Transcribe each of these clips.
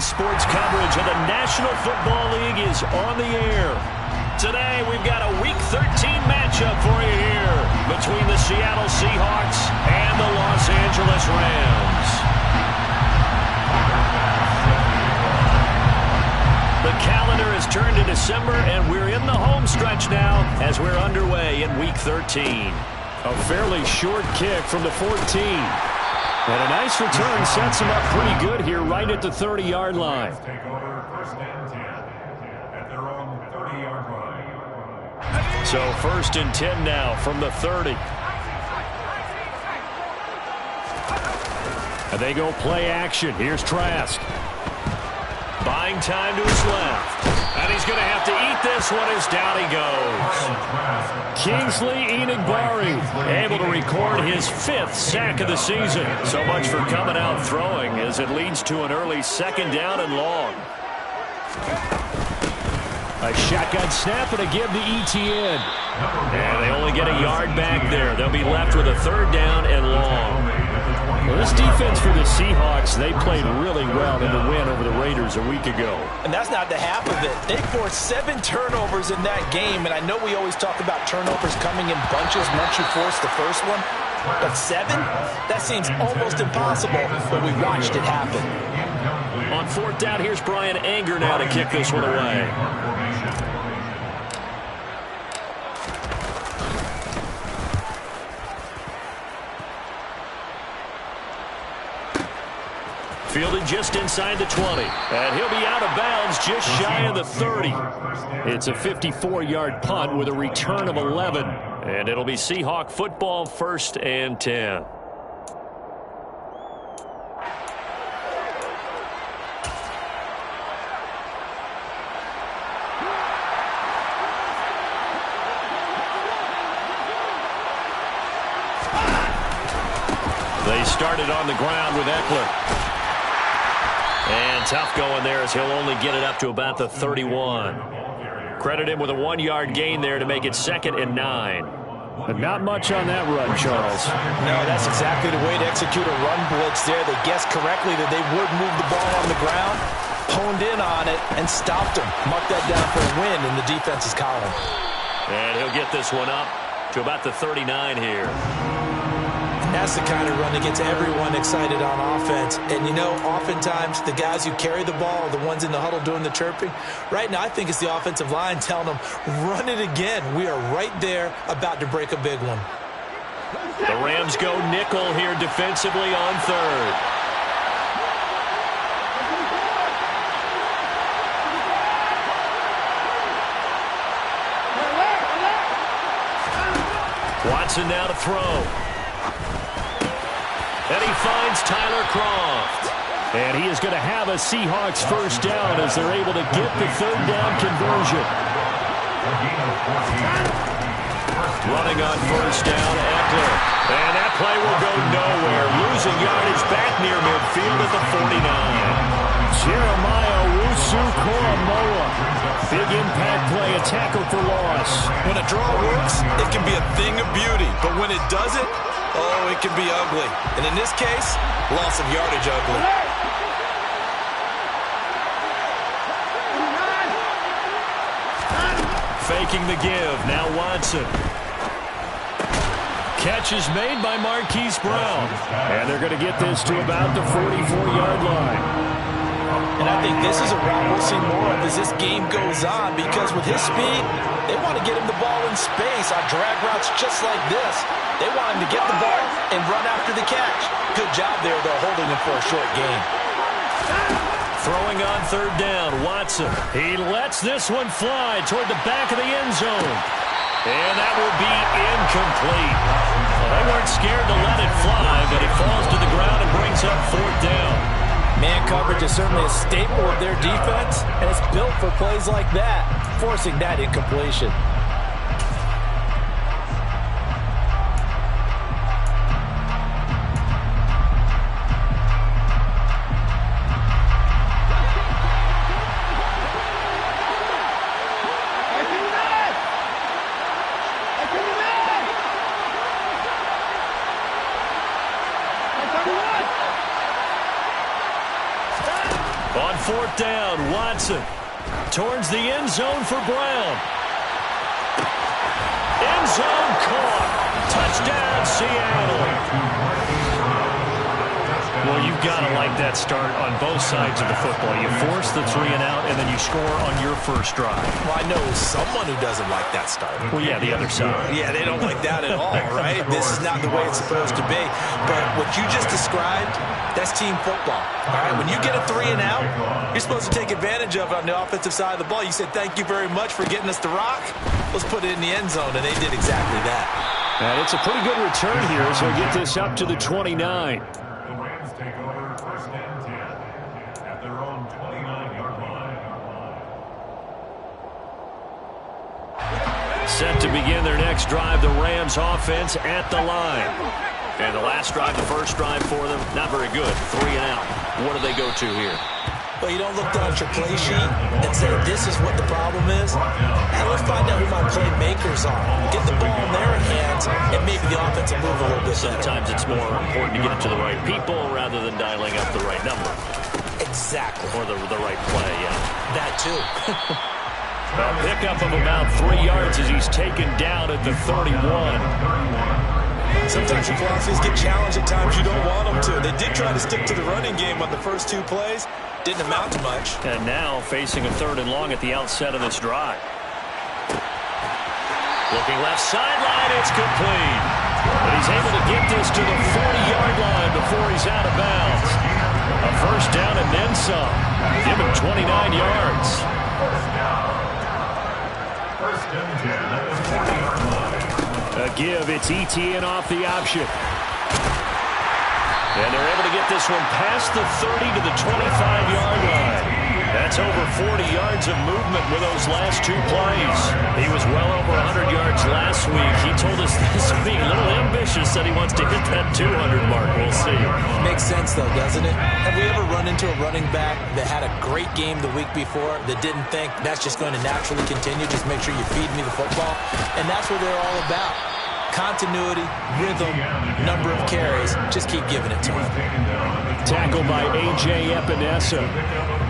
NBC Sports coverage of the National Football League is on the air. Today, we've got a Week 13 matchup for you here between the Seattle Seahawks and the Los Angeles Rams. The calendar has turned to December, and we're in the home stretch now as we're underway in Week 13. A fairly short kick from the 14. And a nice return sets him up pretty good here right at the 30-yard line. So 1st and 10 now from the 30. And they go play action. Here's Trask. Buying time to his left. And he's going to have to eat this one as down he goes. Kingsley Enagbare able to record his 5th sack of the season. So much for coming out throwing as it leads to an early 2nd down and long. A shotgun snap and a give to Etienne. And they only get a yard back there. They'll be left with a 3rd down and long. Well, this defense for the Seahawks, they played really well in the win over the Raiders a week ago. And that's not the half of it. They forced 7 turnovers in that game, and I know we always talk about turnovers coming in bunches once you force the first one. But 7? That seems almost impossible, but we watched it happen. On 4th down, here's Brian Anger now to kick this one away. Fielded just inside the 20. And he'll be out of bounds just shy of the 30. It's a 54-yard punt with a return of 11. And it'll be Seahawk football 1st and 10. They started on the ground with Eckler. And tough going there as he'll only get it up to about the 31. Credit him with a 1-yard gain there to make it 2nd and 9. But not much on that run, Charles. No, that's exactly the way to execute a run blitz there. They guessed correctly that they would move the ball on the ground, honed in on it, and stopped him. Marked that down for a win in the defense's column. And he'll get this one up to about the 39 here. That's the kind of run that gets everyone excited on offense. And, you know, oftentimes the guys who carry the ball are the ones in the huddle doing the chirping. Right now, I think it's the offensive line telling them, run it again. We are right there about to break a big one. The Rams go nickel here defensively on 3rd. Watson now to throw. And he finds Tyler Kroft. And he is going to have a Seahawks 1st down as they're able to get the 3rd down conversion. Running on 1st down, Eckler. And that play will go nowhere. Losing yardage back near midfield at the 49. Jeremiah Owusu-Koramoah. Big impact play, a tackle for loss. When a draw works, it can be a thing of beauty. But when it doesn't, oh, it can be ugly. And in this case, loss of yardage ugly. Faking the give. Now Watson. Catch is made by Marquise Brown. And they're going to get this to about the 44-yard line. And I think this is a route we'll see more of as this game goes on, because with his speed, they want to get him the ball in space on drag routes just like this. They want him to get the ball and run after the catch. Good job there, though, holding him for a short gain. Throwing on 3rd down, Watson. He lets this one fly toward the back of the end zone. And that will be incomplete. Well, they weren't scared to let it fly, but it falls to the ground and brings up 4th down. Man coverage is certainly a staple of their defense, and it's built for plays like that, forcing that incompletion. On 4th down. Watson towards the end zone for Brown. End zone caught. Touchdown, Seattle. Well, you've got to like that start on both sides of the football. You force the 3 and out, and then you score on your first drive. Well, I know someone who doesn't like that start. Well, yeah, the other side. Yeah, they don't like that at all, right? This is not the way it's supposed to be. But what you just described, that's team football. All right, when you get a 3 and out, you're supposed to take advantage of it on the offensive side of the ball. You said, thank you very much for getting us the rock. Let's put it in the end zone, and they did exactly that. And it's a pretty good return here, so get this up to the 29. Set to begin their next drive, the Rams offense at the line. And the last drive, the first drive for them, not very good. 3 and out. What do they go to here? Well, you don't look down at your play sheet and say, this is what the problem is. Now let's find out who my playmakers are. Get the ball in their hands, and maybe the offense will move a little bit better. Sometimes it's more important to get it to the right people rather than dialing up the right number. Exactly. Or the right play, yeah. That too. A pickup of about 3 yards as he's taken down at the 31. Sometimes your philosophies get challenged at times you don't want them to. They did try to stick to the running game on the first 2 plays. Didn't amount to much. And now facing a 3rd and long at the outset of this drive. Looking left sideline, it's complete. But he's able to get this to the 40-yard line before he's out of bounds. A first down and then some. Give him 29 yards. A give, it's ETN off the option. And they're able to get this one past the 30 to the 25-yard line. That's over 40 yards of movement with those last 2 plays. He was well over 100 yards last week. He told us this is being a little ambitious, said he wants to hit that 200 mark. We'll see. Makes sense, though, doesn't it? Have we ever run into a running back that had a great game the week before that didn't think that's just going to naturally continue? Just make sure you feed me the football. And that's what they're all about. Continuity, rhythm, number of carries. Just keep giving it to him. Tackled by A.J. Epinesa.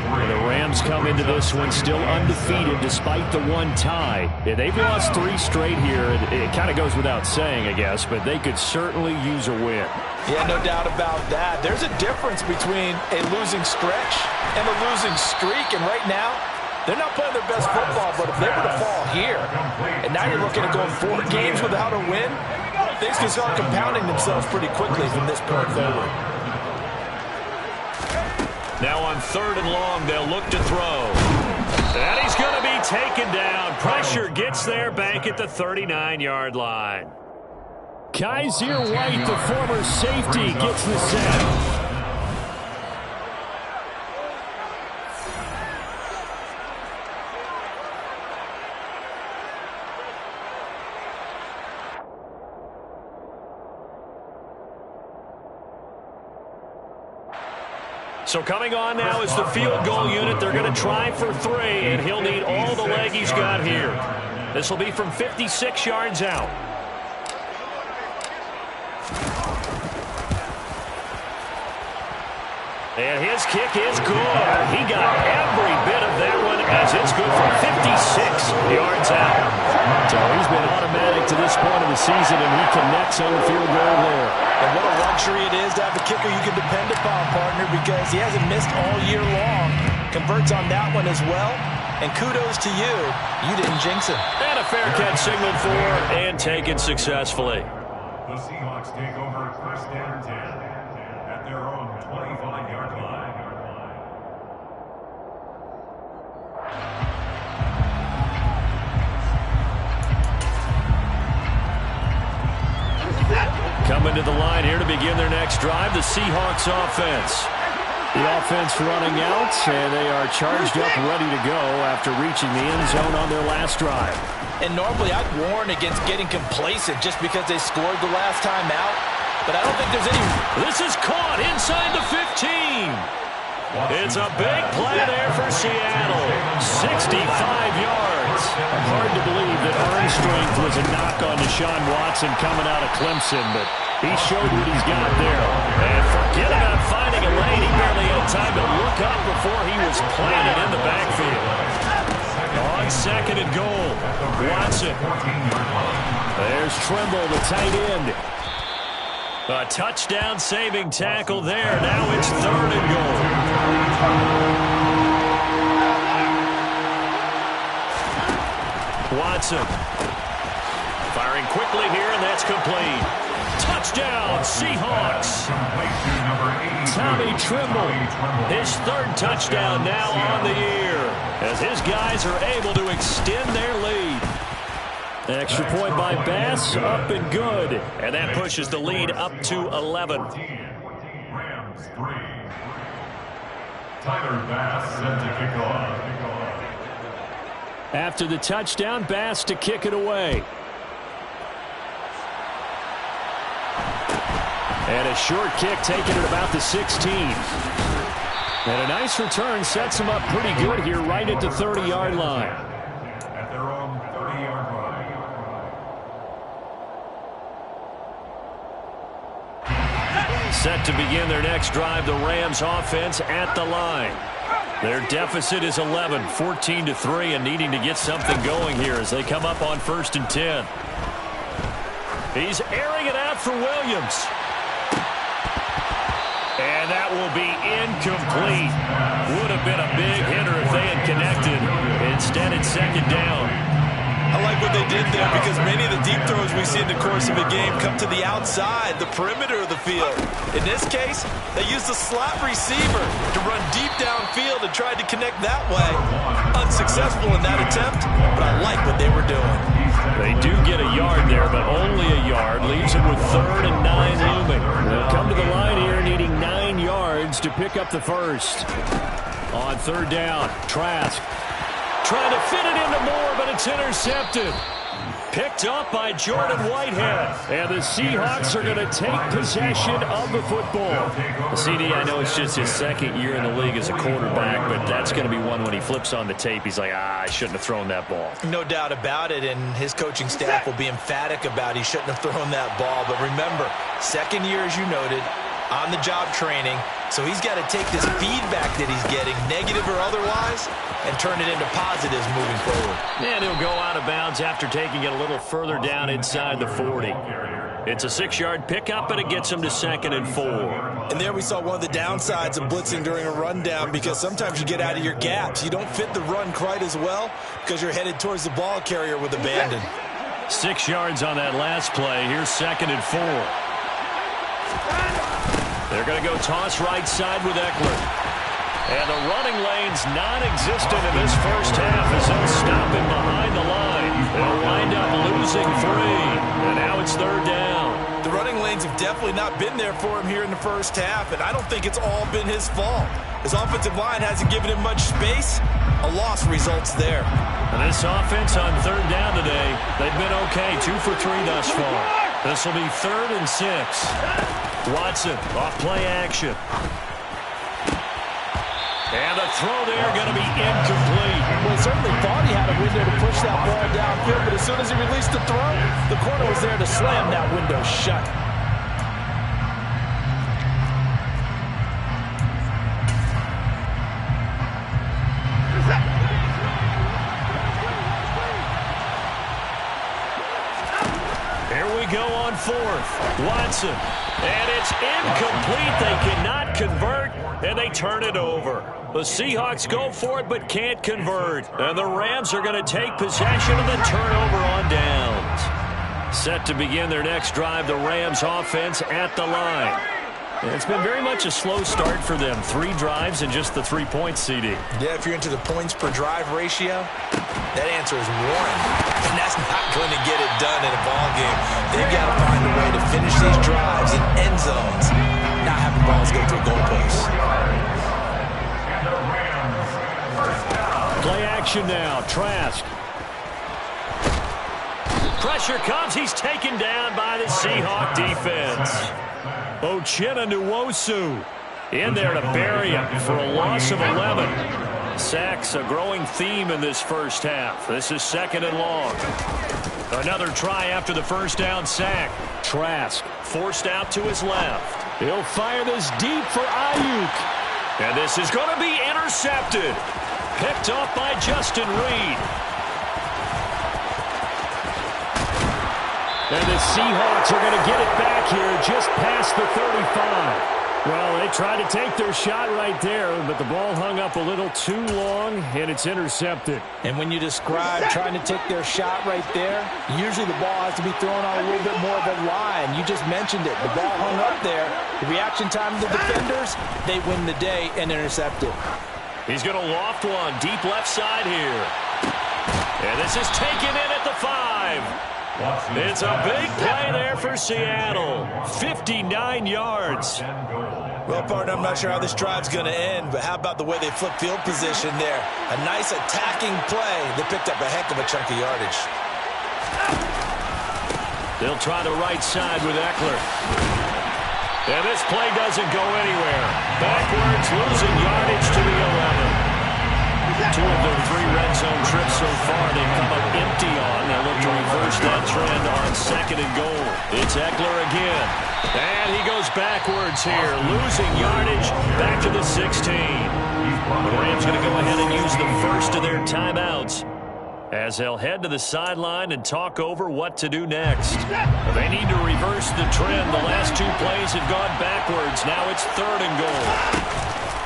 The Rams come into this one still undefeated despite the 1 tie. Yeah, they've lost 3 straight here. It kind of goes without saying, I guess, but they could certainly use a win. Yeah, no doubt about that. There's a difference between a losing stretch and a losing streak, and right now, they're not playing their best football, but if they were to fall here, and now you're looking at going 4 games without a win, things can start compounding themselves pretty quickly from this point forward. Now on 3rd and long, they'll look to throw. And he's going to be taken down. Pressure gets there back at the 39-yard line. Kaiser White, the former safety, gets the sack. So coming on now is the field goal unit. They're going to try for 3, and he'll need all the leg he's got here. This will be from 56 yards out. And his kick is good. He got every bit of that one as it's good for 56 yards out. So he's been automatic to this point of the season, and he connects on the field goal there. And what a luxury it is to have a kicker you can depend upon, partner, because he hasn't missed all year long. Converts on that one as well. And kudos to you. You didn't jinx it. And a fair catch signaled for and taken successfully. The Seahawks take over 1st and 10 at their own 25-yard line. Coming to the line here to begin their next drive, the Seahawks offense. The offense running out, and they are charged up, ready to go after reaching the end zone on their last drive. And normally I'd warn against getting complacent just because they scored the last time out, but I don't think there's any... This is caught inside the 15. It's a big play there for Seattle. 65 yards. defense. Hard to believe that arm strength was a knock on Deshaun Watson coming out of Clemson, but he showed what he's got there. And forget about finding a lane. He barely had time to look up before he was planted in the backfield. On second and goal, Watson. There's Trimble, the tight end. A touchdown-saving tackle there. Now it's third and goal. Watson. Firing quickly here, and that's complete. Touchdown, Seahawks. Tommy Trimble, his third touchdown now on the year, as his guys are able to extend their lead. Extra point by Bass, up and good. And that pushes the lead up to 11. Rams 3. Tyler Bass set to kick off. After the touchdown, Bass to kick it away. And a short kick taken at about the 16. And a nice return sets him up pretty good here right at the 30-yard line. At their own 30-yard line. Set to begin their next drive, the Rams offense at the line. Their deficit is 11, 14-3, and needing to get something going here as they come up on 1st and 10. He's airing it out for Williams. And that will be incomplete. Would have been a big hitter if they had connected. Instead, it's second down. I like what they did there because many of the deep throws we see in the course of a game come to the outside, the perimeter of the field. In this case, they used a slot receiver to run deep downfield and tried to connect that way. Unsuccessful in that attempt, but I like what they were doing. They do get a yard there, but only a yard. Leaves them with 3rd and 9 looming. They'll come to the line here needing 9 yards to pick up the first. On 3rd down, Trask. Trying to fit it into Moore, but it's intercepted. Picked up by Jordan Whitehead. And the Seahawks are going to take possession of the football. CD, I know it's just his second year in the league as a quarterback, but that's going to be one when he flips on the tape. He's like, I shouldn't have thrown that ball. No doubt about it, and his coaching staff will be emphatic about he shouldn't have thrown that ball. But remember, second year, as you noted, on-the-job training, so he's got to take this feedback that he's getting, negative or otherwise, and turn it into positives moving forward. And he'll go out of bounds after taking it a little further down inside the 40. It's a 6-yard pickup, and it gets him to 2nd and 4. And there we saw one of the downsides of blitzing during a rundown because sometimes you get out of your gaps. You don't fit the run quite as well because you're headed towards the ball carrier with abandon. 6 yards on that last play. Here's 2nd and 4. They're going to go toss right side with Eckler. And the running lane's non-existent in this first half as they'll stop him behind the line. They'll wind up losing 3. And now it's 3rd down. The running lanes have definitely not been there for him here in the first half, and I don't think it's all been his fault. His offensive line hasn't given him much space. A loss results there. And this offense on 3rd down today, they've been okay. 2 for 3 thus far. This will be 3rd and 6. Watson off play action. And the throw there going to be incomplete. Well, he certainly thought he had a window to push that ball downfield, but as soon as he released the throw, the corner was there to slam that window shut. Here we go on 4th. Watson. And it's incomplete. They cannot convert, and they turn it over. The Seahawks go for it but can't convert. And the Rams are going to take possession of the turnover on downs. Set to begin their next drive, the Rams offense at the line. It's been very much a slow start for them. 3 drives and just the 3 points, CD. Yeah, if you're into the points per drive ratio, that answer is 1. And that's not going to get it done in a ball game. They've got to find a way to finish these drives in end zones, not having balls go through goalposts. Play action now. Trask. Pressure comes. He's taken down by the Seahawk defense. Uchenna Nwosu in there to bury him for a loss of 11. Sacks a growing theme in this first half. This is 2nd and long. Another try after the first down sack. Trask forced out to his left. He'll fire this deep for Ayuk. And this is going to be intercepted. Picked off by Justin Reed. And the Seahawks are going to get it back here just past the 35. Well, they tried to take their shot right there, but the ball hung up a little too long, and it's intercepted. And when you describe trying to take their shot right there, usually the ball has to be thrown on a little bit more of a line. You just mentioned it. The ball hung up there. The reaction time of the defenders, they win the day and intercept it. He's going to loft one deep left side here. And this is taken in at the 5. It's a big play there for Seattle. 59 yards. Well, partner, I'm not sure how this drive's going to end, but how about the way they flip field position there? A nice attacking play. They picked up a heck of a chunk of yardage. They'll try the right side with Eckler. And this play doesn't go anywhere. Backwards, losing yardage to the 11. 2 of their 3 red zone trips so far they've come up empty on. They'll look to reverse that trend on 2nd and goal. It's Eckler again. And he goes backwards here, losing yardage back to the 16. The Rams going to go ahead and use the first of their timeouts as they'll head to the sideline and talk over what to do next. They need to reverse the trend. The last 2 plays have gone backwards. Now it's 3rd and goal.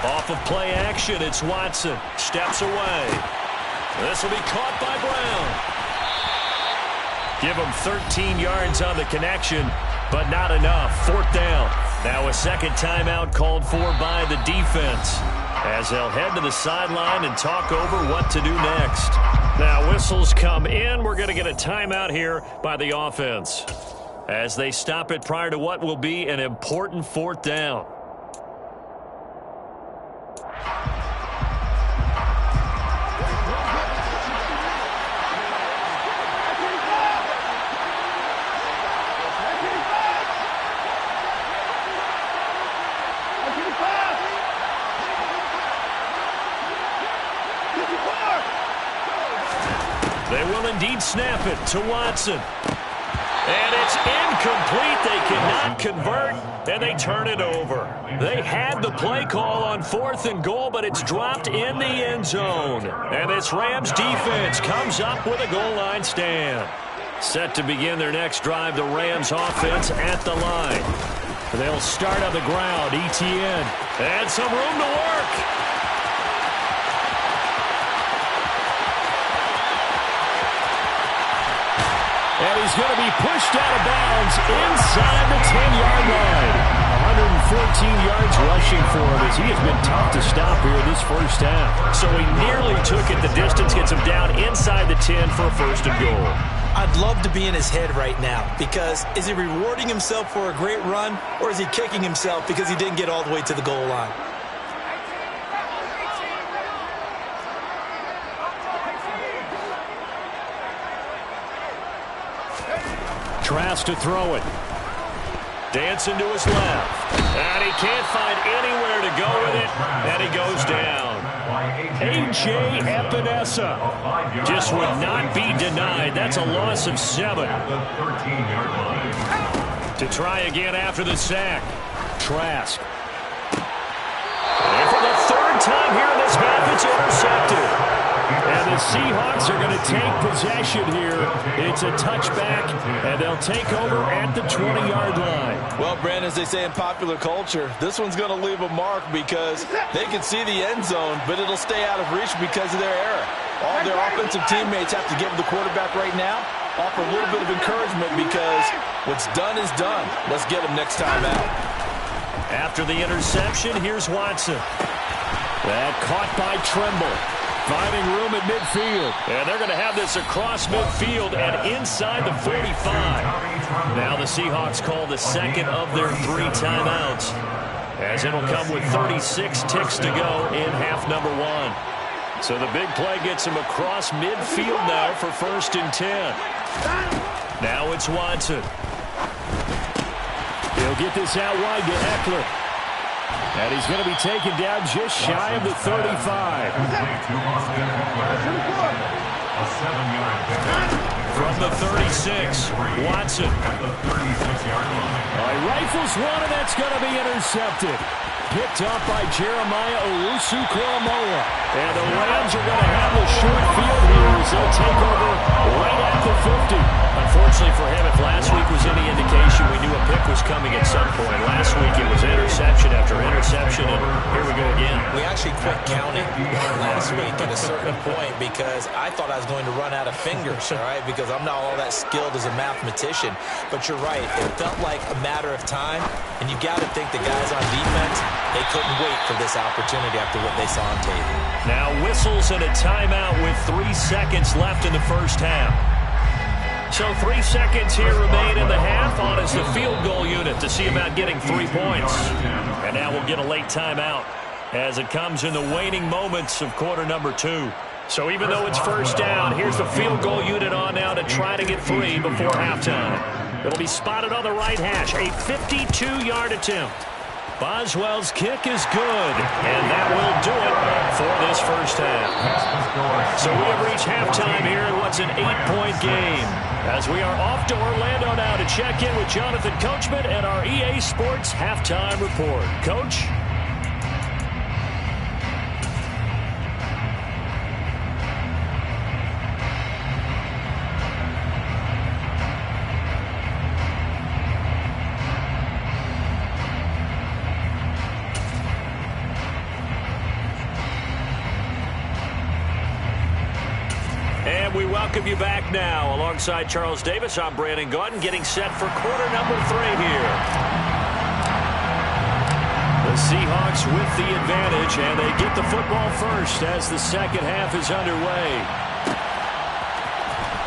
Off of play action, it's Watson. Steps away. This will be caught by Brown. Give him 13 yards on the connection, but not enough. 4th down. Now a second timeout called for by the defense as they'll head to the sideline and talk over what to do next. Now whistles come in. We're going to get a timeout here by the offense as they stop it prior to what will be an important 4th down. They will indeed snap it to Watson. And it's incomplete. They cannot convert, and they turn it over. They had the play call on 4th and goal, but it's dropped in the end zone. And this Rams defense comes up with a goal line stand. Set to begin their next drive, the Rams offense at the line. They'll start on the ground, ETN. And some room to work. And he's going to be pushed out of bounds inside the 10-yard line. 114 yards rushing for him as he has been tough to stop here in this first half. So he nearly took it the distance, gets him down inside the 10 for a 1st and goal. I'd love to be in his head right now because is he rewarding himself for a great run or is he kicking himself because he didn't get all the way to the goal line? Trask to throw it. Dancing to his left. And he can't find anywhere to go with it. And he goes down. A.J. Epinesa just would not be denied. That's a loss of 7. To try again after the sack. Trask. And for the 3rd time here in this half, it's intercepted. And the Seahawks are going to take possession here. It's a touchback, and they'll take over at the 20-yard line. Well, Brandon, as they say in popular culture, this one's going to leave a mark because they can see the end zone, but it'll stay out of reach because of their error. All their offensive teammates have to give the quarterback right now, offer a little bit of encouragement because what's done is done. Let's get them next time out. After the interception, here's Watson. That caught by Tremble. Finding room at midfield. And they're going to have this across midfield and inside the 45. Now the Seahawks call the 2nd of their 3 timeouts, as it'll come with 36 ticks to go in half number 1. So the big play gets him across midfield now for 1st and 10. Now it's Watson. He'll get this out wide to Eckler. And he's going to be taken down just shy of the 35. A 7-yard penalty. From the 36, Watson. At the 36-yard line. Rifles one, and that's going to be intercepted. Picked up by Jeremiah Owusu-Koramoah. And the Rams are going to have the short field here as they'll take over right at the 50. Unfortunately for him, if last week was any indication, we knew a pick was coming at some point. Last week it was interception after interception, and here we go again. We actually quit counting last week at a certain point because I thought I was going to run out of fingers, all right, because I'm not all that skilled as a mathematician. But you're right. It felt like a matter of time, and you got to think the guys on defense, they couldn't wait for this opportunity after what they saw on tape. Now whistles and a timeout with 3 seconds left in the first half. So 3 seconds here remain in the half. On is the field goal unit to see about getting 3 points. And now we'll get a late timeout as it comes in the waning moments of quarter number 2. So even though it's first down, here's the field goal unit on now to try to get 3 before halftime. It'll be spotted on the right hash. A 52-yard attempt. Boswell's kick is good, and that will do it for this first half. So we have reached halftime here in what's an 8-point game, as we are off to Orlando now to check in with Jonathan Coachman and our EA Sports Halftime Report. Coach? We welcome you back now. Alongside Charles Davis, I'm Brandon Gaudin, getting set for quarter number 3 here. The Seahawks with the advantage, and they get the football first as the second half is underway.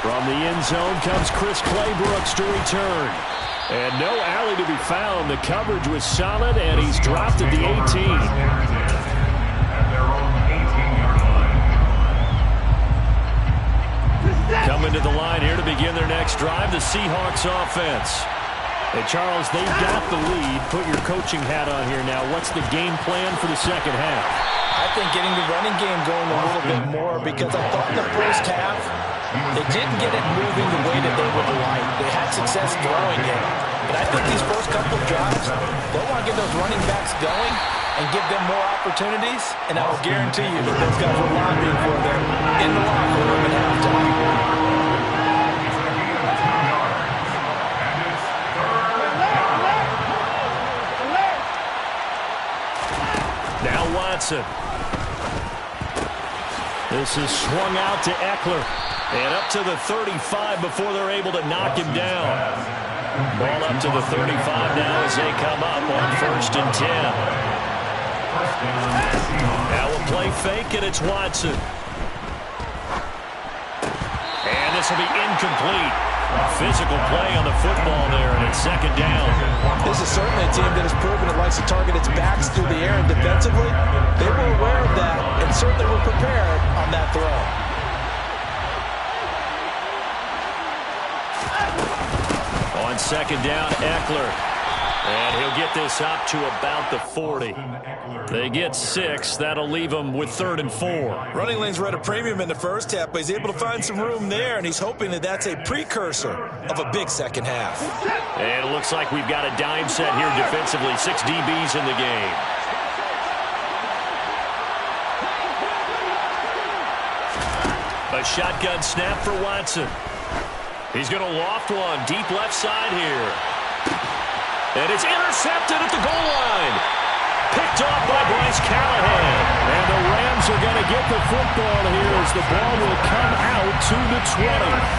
From the end zone comes Chris Claybrooks to return. And no alley to be found. The coverage was solid, and he's dropped at the 18. Coming to the line here to begin their next drive, the Seahawks offense. And Charles, they've got the lead. Put your coaching hat on here now. What's the game plan for the second half? I think getting the running game going a little bit more, because I thought in the first half they didn't get it moving the way that they would like. They had success throwing it. But I think these first couple of drives, they'll want to get those running backs going and give them more opportunities, and I will guarantee you that those guys were lobbying for them in the locker room at halftime. Now Watson. This is swung out to Eckler. And up to the 35 before they're able to knock him down. Ball up to the 35 now as they come up on 1st and 10. Now a play fake, and it's Watson. And this will be incomplete. Physical play on the football there, and it's 2nd down. This is certainly a team that has proven it likes to target its backs through the air, and defensively, they were aware of that and certainly were prepared on that throw. On 2nd down, Eckler. And he'll get this up to about the 40. They get 6. That'll leave them with 3rd and 4. Running lanes were at a premium in the first half, but he's able to find some room there, and he's hoping that that's a precursor of a big second half. And it looks like we've got a dime set here defensively. 6 DBs in the game. A shotgun snap for Watson. He's going to loft one deep left side here. And it's intercepted at the goal line. Picked off by Bryce Callahan. And the Rams are going to get the football here as the ball will come out to the 20.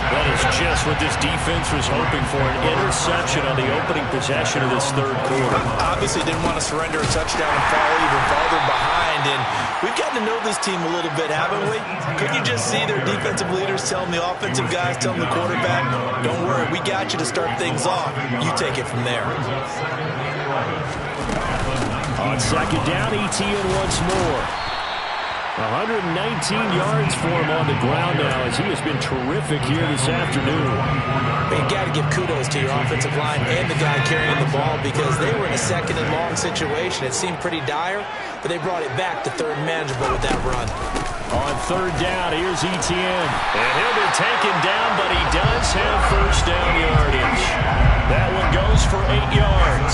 That is just what this defense was hoping for, an interception on the opening possession of this 3rd quarter. Obviously didn't want to surrender a touchdown and fall even farther behind. And we've gotten to know this team a little bit, haven't we? Couldn't you just see their defensive leaders telling the offensive guys, telling the quarterback, don't worry, we got you to start things off. You take it from there. On 2nd down, ETN once more. 119 yards for him on the ground now as he has been terrific here this afternoon. You got to give kudos to your offensive line and the guy carrying the ball because they were in a second and long situation. It seemed pretty dire, but they brought it back to third and manageable with that run. On third down, here's Etienne. And he'll be taken down, but he does have first down yardage. That one goes for 8 yards.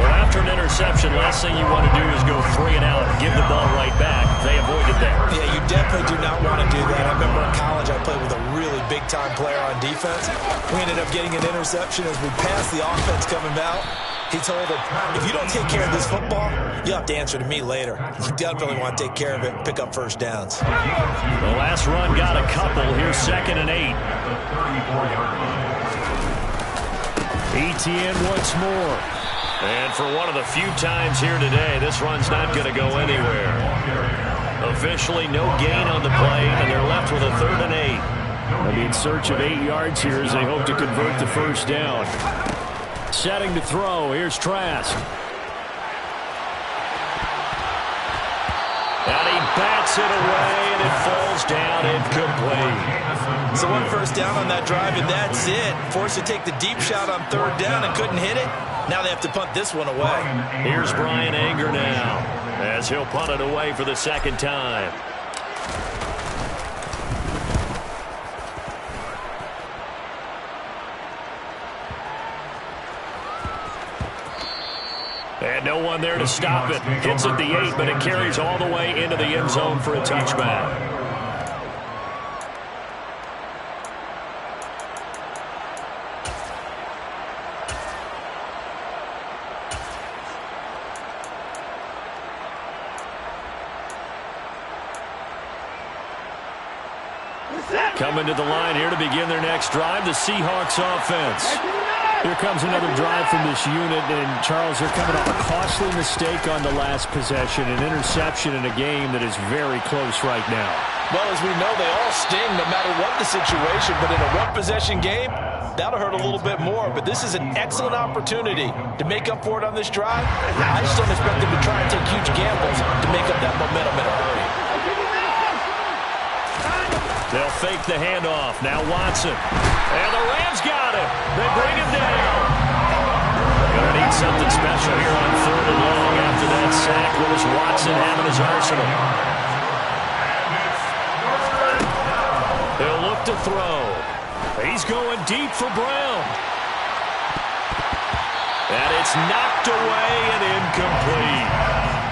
Well, after an interception, last thing you want to do is go 3 and out and give the ball right back. They avoided that. Yeah, you definitely do not want to do that. I remember in college I played with a really big-time player on defense. We ended up getting an interception as we passed the offense coming out. He told him, if you don't take care of this football, you'll have to answer to me later. You definitely want to take care of it and pick up first downs. The last run got a couple. Here's 2nd and 8. Etienne once more. And for one of the few times here today, this run's not going to go anywhere. Officially no gain on the play, and they're left with a 3rd and 8. They'll be in search of 8 yards here as they hope to convert the first down. Setting to throw. Here's Trask. And he bats it away, and it falls down incomplete. So 1 first down on that drive, and that's it. Forced to take the deep shot on 3rd down and couldn't hit it. Now they have to punt this one away. Here's Brian Anger now as he'll punt it away for the 2nd time. And no one there to stop it. Hits at the 8, but it carries all the way into the end zone for a touchback. Coming to the line here to begin their next drive, the Seahawks offense. Here comes another drive from this unit, and Charles, they're coming off a costly mistake on the last possession, an interception in a game that is very close right now. Well, as we know, they all sting no matter what the situation, but in a one-possession game, that'll hurt a little bit more. But this is an excellent opportunity to make up for it on this drive. I just don't expect them to try and take huge gambles to make up that momentum in a hurry. They'll fake the handoff. Now Watson. And the Rams got him. They bring him down. Going to need something special here on 3rd and long after that sack. What does Watson have in his arsenal? He'll look to throw. He's going deep for Brown. And it's knocked away and incomplete.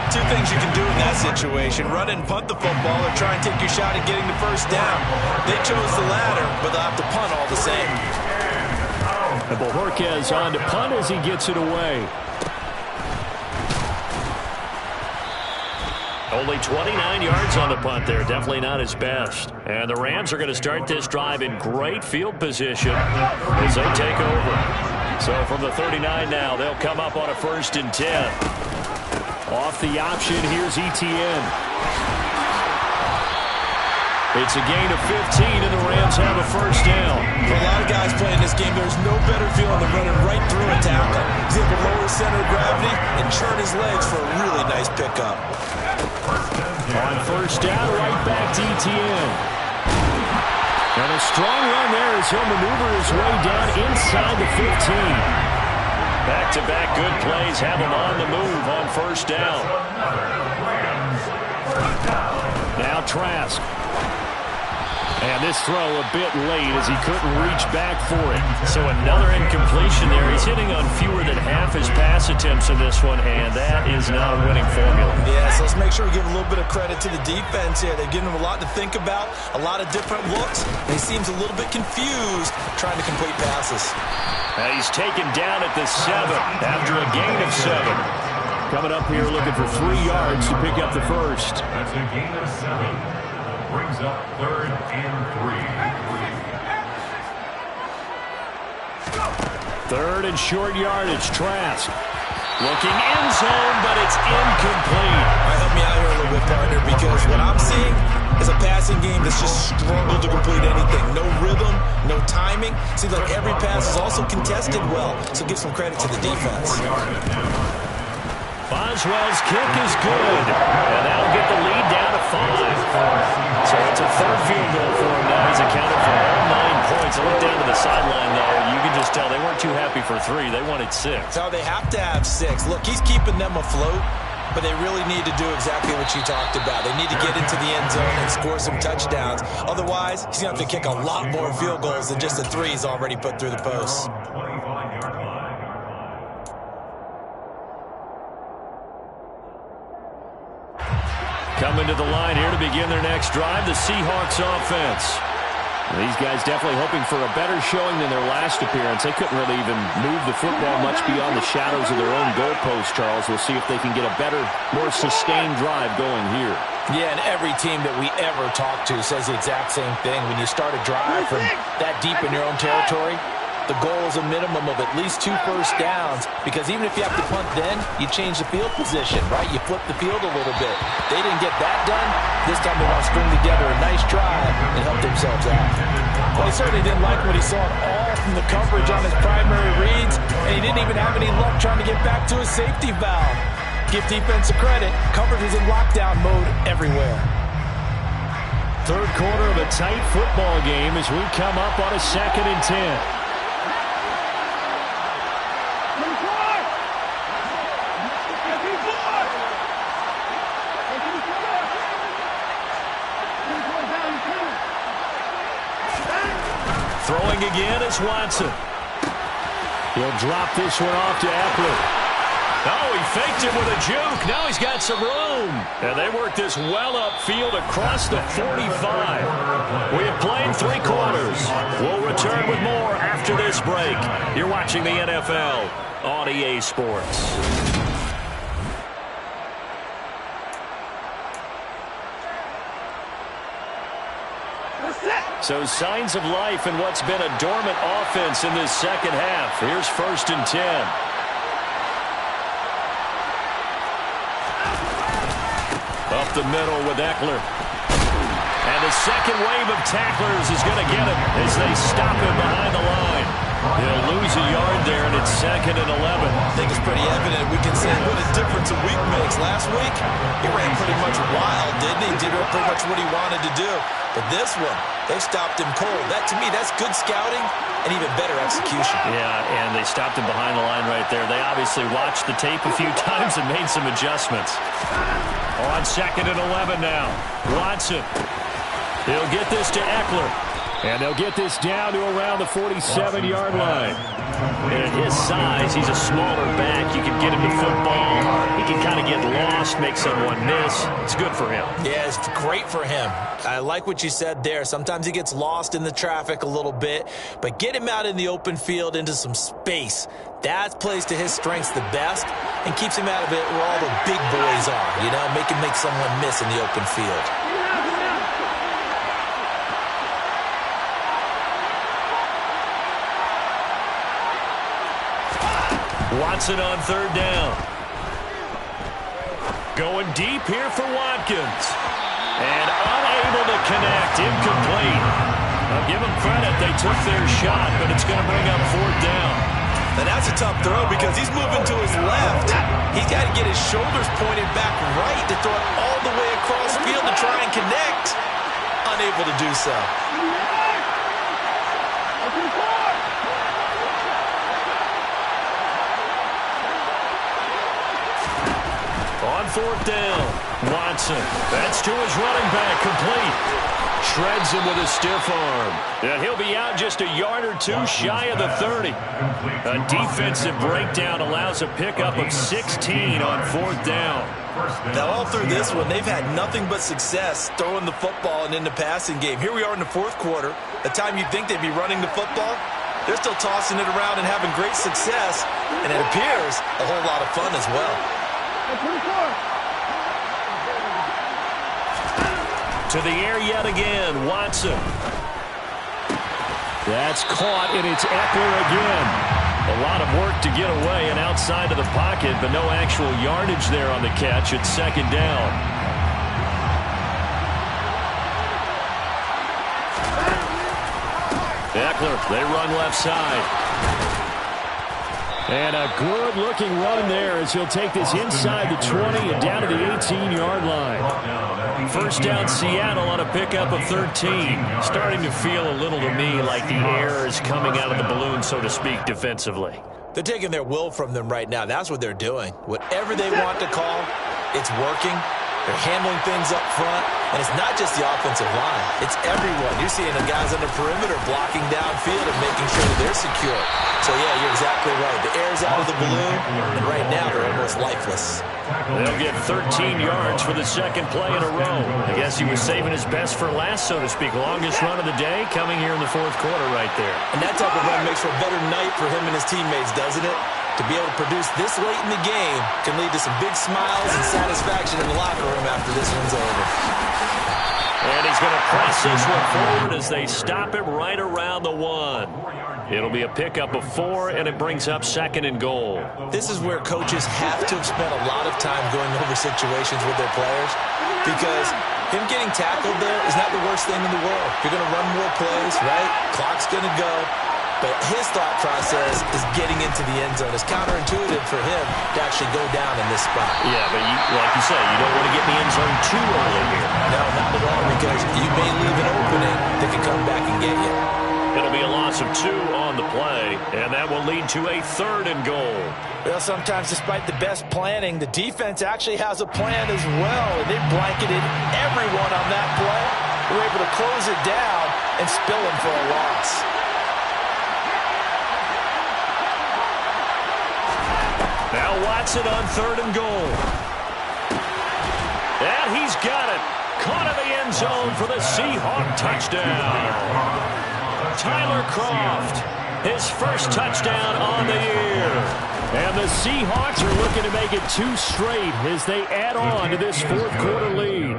2 things you can do in that situation: run and punt the football, or try and take your shot at getting the first down. They chose the latter, but they'll have to punt all the same. And Bojorquez on to punt as he gets it away. Only 29 yards on the punt there. Definitely not his best. And the Rams are going to start this drive in great field position as they take over. So from the 39 now, they'll come up on a 1st and 10. Off the option, here's Etienne. It's a gain of 15, and the Rams have a first down. For a lot of guys playing this game, there's no better feeling than running right through a tackle. He's able to lower his center of gravity and churn his legs for a really nice pickup. On first down, right back to Etienne. And a strong run there as he'll maneuver his way down inside the 15. Back-to-back good plays have him on the move on 1st down. Now Trask. And this throw a bit late as he couldn't reach back for it. So another incompletion there. He's hitting on fewer than half his pass attempts in this one, and that is not a winning formula. Yeah, so let's make sure we give a little bit of credit to the defense here. They've given him a lot to think about, a lot of different looks, and he seems a little bit confused trying to complete passes. Now he's taken down at the 7 after a gain of 7. Coming up here looking for 3 yards to pick up the first. That's a gain of 7. Brings up 3rd and 3. 3rd and short yardage, Trask. Looking end zone, but it's incomplete. All right, help me out here a little bit, partner, because what I'm seeing is a passing game that's just struggled to complete anything. No rhythm, no timing. Seems like every pass is also contested well, so give some credit to the defense. Boswell's kick is good, and that'll get the lead down to 5. So it's a third field goal for him now. He's accounted for all 9 points. I look down to the sideline, though. You can just tell they weren't too happy for 3. They wanted 6. So they have to have 6. Look, he's keeping them afloat, but they really need to do exactly what you talked about. They need to get into the end zone and score some touchdowns. Otherwise, he's going to have to kick a lot more field goals than just the 3 he's already put through the posts. Coming to the line here to begin their next drive, the Seahawks offense. These guys definitely hoping for a better showing than their last appearance. They couldn't really even move the football much beyond the shadows of their own goalpost, Charles. We'll see if they can get a better, more sustained drive going here. Yeah, and every team that we ever talk to says the exact same thing. When you start a drive from that deep in your own territory, the goal is a minimum of at least 2 first downs, because even if you have to punt then, you change the field position, right? You flip the field a little bit. They didn't get that done. This time they want to string together a nice drive and help themselves out. Well, he certainly didn't like what he saw at all from the coverage on his primary reads, and he didn't even have any luck trying to get back to his safety valve. Give defense a credit. Coverage was in lockdown mode everywhere. Third quarter of a tight football game as we come up on a 2nd and 10. Throwing again is Watson. He'll drop this one off to Eckler. Oh, he faked it with a juke. Now he's got some room. And they work this well upfield across the 45. We have played 3 quarters. We'll return with more after this break. You're watching the NFL on EA Sports. So signs of life in what's been a dormant offense in this second half. Here's 1st and 10. Up the middle with Eckler. And the second wave of tacklers is going to get him as they stop him behind the line. He'll lose a yard there, and it's 2nd and 11. I think it's pretty evident. We can say what a difference a week makes. Last week, he ran pretty much wild, didn't he? Did pretty much what he wanted to do. But this one, they stopped him cold. That, to me, that's good scouting and even better execution. Yeah, and they stopped him behind the line right there. They obviously watched the tape a few times and made some adjustments. On 2nd and 11 now. Watson. He'll get this to Eckler. And they'll get this down to around the 47-yard line. And at his size, he's a smaller back. You can get him to football. He can kind of get lost, make someone miss. It's good for him. Yeah, it's great for him. I like what you said there. Sometimes he gets lost in the traffic a little bit, but get him out in the open field into some space. That plays to his strengths the best and keeps him out of it where all the big boys are, you know, make him make someone miss in the open field. Watson on 3rd down. Going deep here for Watkins. And unable to connect. Incomplete. I'll give them credit. They took their shot, but it's going to bring up 4th down. And that's a tough throw because he's moving to his left. He's got to get his shoulders pointed back right to throw it all the way across field to try and connect. Unable to do so. On 4th down, Watson. That's to his running back, complete. Shreds him with a stiff arm. And he'll be out just a yard or 2 shy of the 30. A defensive breakdown allows a pickup of 16 on 4th down. Now, all through this one, they've had nothing but success throwing the football and in the passing game. Here we are in the 4th quarter. The time you'd think they'd be running the football, they're still tossing it around and having great success. And it appears a whole lot of fun as well. To the air yet again, Watson. That's caught, and it's Eckler again. A lot of work to get away and outside of the pocket, but no actual yardage there on the catch. It's 2nd down. Eckler, they run left side. And a good-looking run there as he'll take this inside the 20 and down to the 18-yard line. First down, Seattle on a pickup of 13. Starting to feel a little to me like the air is coming out of the balloon, so to speak, defensively. They're taking their will from them right now. That's what they're doing. Whatever they want to call, it's working. They're handling things up front, and it's not just the offensive line. It's everyone. You're seeing the guys on the perimeter blocking downfield and making sure that they're secure. So, yeah, you're exactly right. The air's out of the balloon, and right now they're almost lifeless. They'll get 13 yards for the second play in a row. I guess he was saving his best for last, so to speak. Longest run of the day coming here in the fourth quarter right there. And that type of run makes for a better night for him and his teammates, doesn't it? To be able to produce this late in the game can lead to some big smiles and satisfaction in the locker room after this one's over. And he's going to press this one forward as they stop it right around the 1. It'll be a pickup of 4, and it brings up 2nd and goal. This is where coaches have to have spent a lot of time going over situations with their players, because him getting tackled there is not the worst thing in the world. You're going to run more plays, right? Clock's going to go. But his thought process is getting into the end zone. It's counterintuitive for him to actually go down in this spot. Yeah, but like you say, you don't want to get in the end zone too early here. No, not at all, because you may leave an opening that can come back and get you. It'll be a loss of 2 on the play, and that will lead to a 3rd and goal. Well, sometimes despite the best planning, the defense actually has a plan as well, and they blanketed everyone on that play. They were able to close it down and spill him for a loss. Now Watson on 3rd and goal. And he's got it. Caught in the end zone for the Seahawk touchdown. Tyler Kroft, his first touchdown on the year. And the Seahawks are looking to make it 2 straight as they add on to this fourth quarter lead.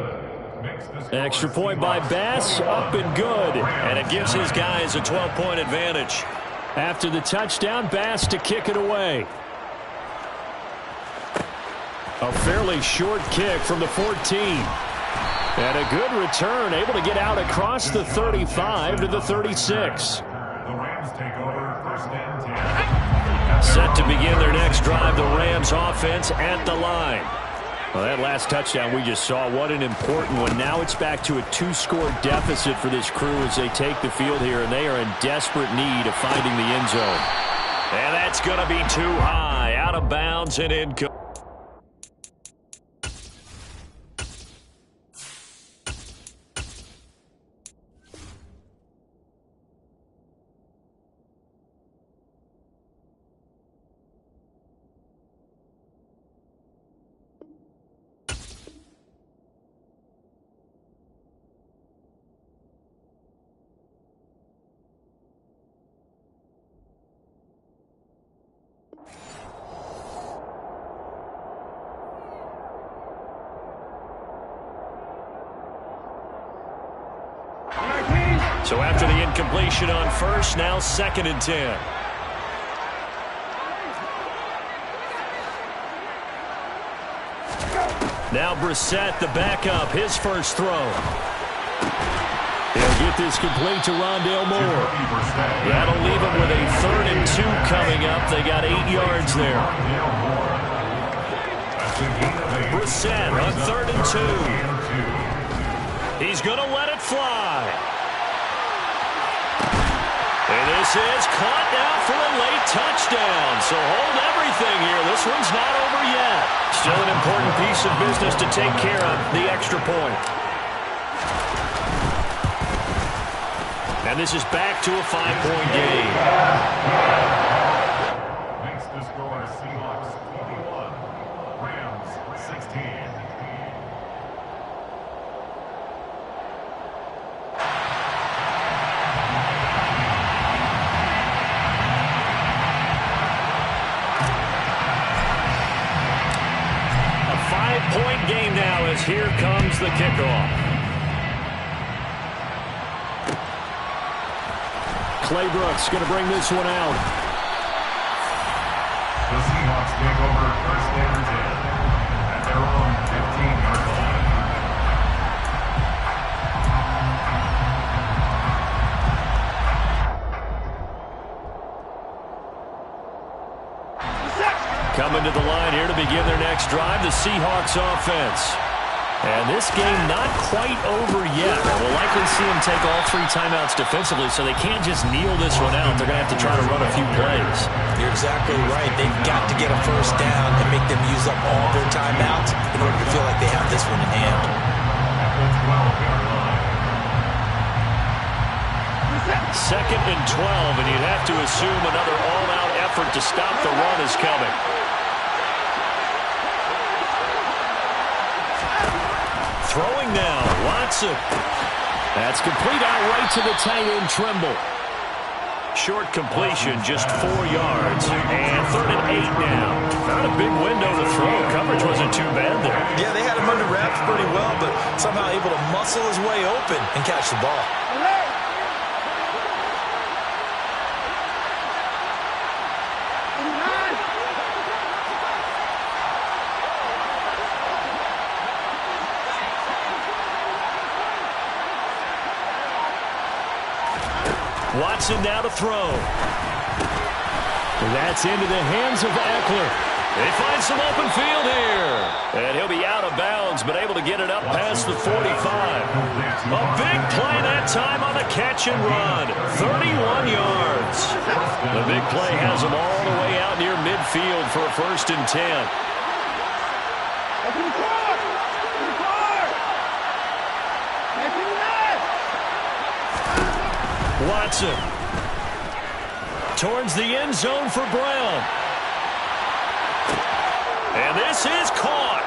Extra point by Bass, up and good. And it gives his guys a 12-point advantage. After the touchdown, Bass to kick it away. A fairly short kick from the 14. And a good return, able to get out across the 35 to the 36. The Rams take over 1st and 10. Set to begin their next drive, the Rams offense at the line. Well, that last touchdown we just saw, what an important one. Now it's back to a 2-score deficit for this crew as they take the field here, and they are in desperate need of finding the end zone. And that's going to be too high, out of bounds and incomplete. So after the incompletion on first, now 2nd and 10. Now Brissett, the backup, his first throw. He'll get this complete to Rondale Moore. That'll leave him with a 3rd and 2 coming up. They got 8 yards there. Brissett on 3rd and 2. He's going to let it fly. And this is caught now for a late touchdown. So hold everything here. This one's not over yet. Still an important piece of business to take care of, the extra point. And this is back to a 5-point game. Makes the score Seahawks 21, Rams 16. Point game now as here comes the kickoff. Clay Brooks going to bring this one out. The Seahawks take over 1st and 10 at their own 15-yard line. Coming to the line here to begin their next drive, the Seahawks offense. And this game not quite over yet. We'll likely see them take all 3 timeouts defensively, so they can't just kneel this one out. They're going to have to try to run a few plays. You're exactly right. They've got to get a first down and make them use up all their timeouts in order to feel like they have this one in hand. Second and 12, and you'd have to assume another all-out effort to stop the run is coming. Throwing now, Watson. That's complete out right to the tight end, Trimble. Short completion, just 4 yards. And 3rd and 8 now. Not a big window to throw. Coverage wasn't too bad there. Yeah, they had him under wraps pretty well, but somehow able to muscle his way open and catch the ball. Watson now to throw. That's into the hands of Eckler. They find some open field here. And he'll be out of bounds, but able to get it up past the 45. A big play that time on the catch and run. 31 yards. The big play has him all the way out near midfield for a 1st and 10. Watson towards the end zone for Brown. And this is caught.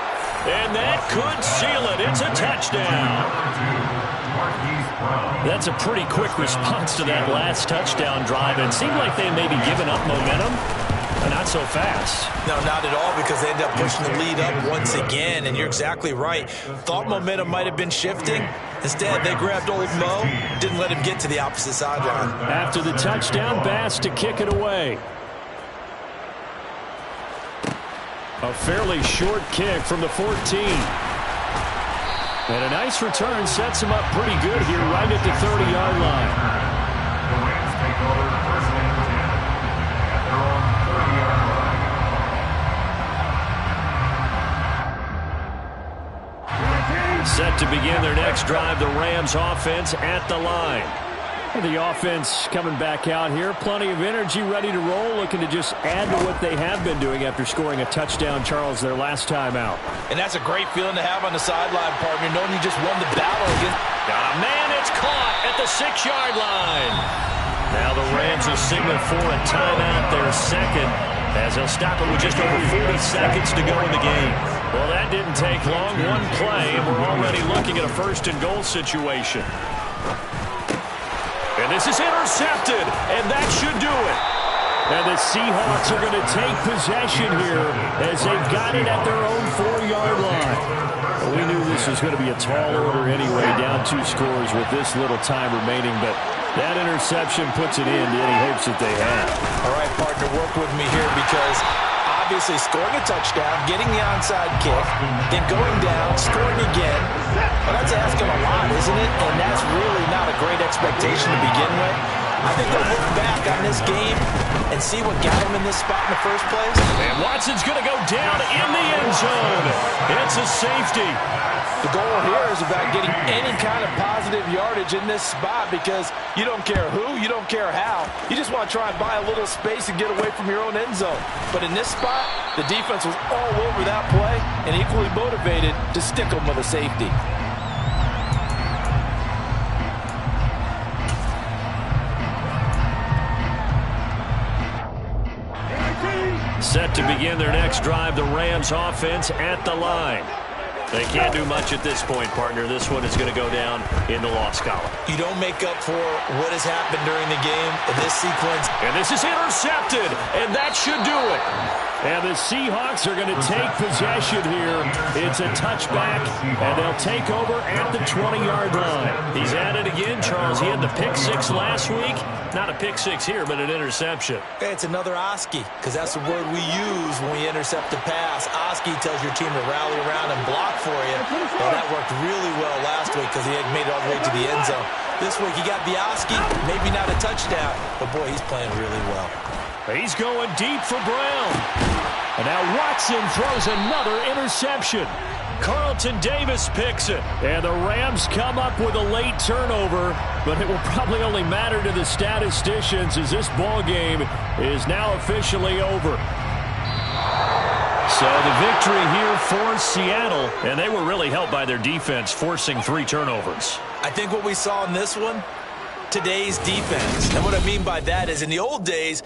And that could seal it. It's a touchdown. That's a pretty quick response to that last touchdown drive. It seemed like they may be giving up momentum, but not so fast. No, not at all, because they end up pushing the lead up once again. And you're exactly right. Thought momentum might have been shifting. Instead, they grabbed old Mo, didn't let him get to the opposite sideline. After the touchdown, Bass to kick it away. A fairly short kick from the 14. And a nice return sets him up pretty good here right at the 30-yard line. The Rams take over 1st and 10 at their own 30-yard line. Set to begin their next drive, the Rams offense at the line. The offense coming back out here. Plenty of energy, ready to roll, looking to just add to what they have been doing after scoring a touchdown, Charles, their last time out. And that's a great feeling to have on the sideline, partner, knowing you just won the battle against. Got a man, it's caught at the 6-yard line. Now the Rams will signal for a timeout, their second, as they'll stop it with just over 40 seconds to go in the game. Well, that didn't take long. One play, and we're already looking at a 1st and goal situation. And this is intercepted, and that should do it. And the Seahawks are going to take possession here as they've got it at their own 4-yard line. Well, we knew this was going to be a tall order anyway, down 2 scores with this little time remaining, but that interception puts it in to any hopes that they have. All right, partner, work with me here, because obviously scoring a touchdown, getting the onside kick, then going down, scoring again. Well, that's asking a lot, isn't it? And that's really not a great expectation to begin with. I think they'll look back on this game and see what got them in this spot in the first place. And Watson's going to go down in the end zone. It's a safety. The goal here is about getting any kind of positive yardage in this spot, because you don't care who, you don't care how. You just want to try and buy a little space and get away from your own end zone. But in this spot, the defense was all over that play and equally motivated to stick them with a safety. Set to begin their next drive, the Rams offense at the line. They can't do much at this point, partner. This one is going to go down in the loss column. You don't make up for what has happened during the game in this sequence. And this is intercepted, and that should do it. And the Seahawks are going to take possession here. It's a touchback, and they'll take over at the 20-yard line. He's at it again, Charles. He had the pick 6 last week. Not a pick 6 here, but an interception. Hey, it's another Oski, because that's the word we use when we intercept a pass. Oski tells your team to rally around and block for you. Well, that worked really well last week because he had made it all the way to the end zone. This week he got the Oski, maybe not a touchdown, but boy, he's playing really well. He's going deep for Brown. And now Watson throws another interception. Carlton Davis picks it. And the Rams come up with a late turnover, but it will probably only matter to the statisticians as this ball game is now officially over. So the victory here for Seattle, and they were really helped by their defense forcing 3 turnovers. I think what we saw in this one, today's defense. And what I mean by that is in the old days,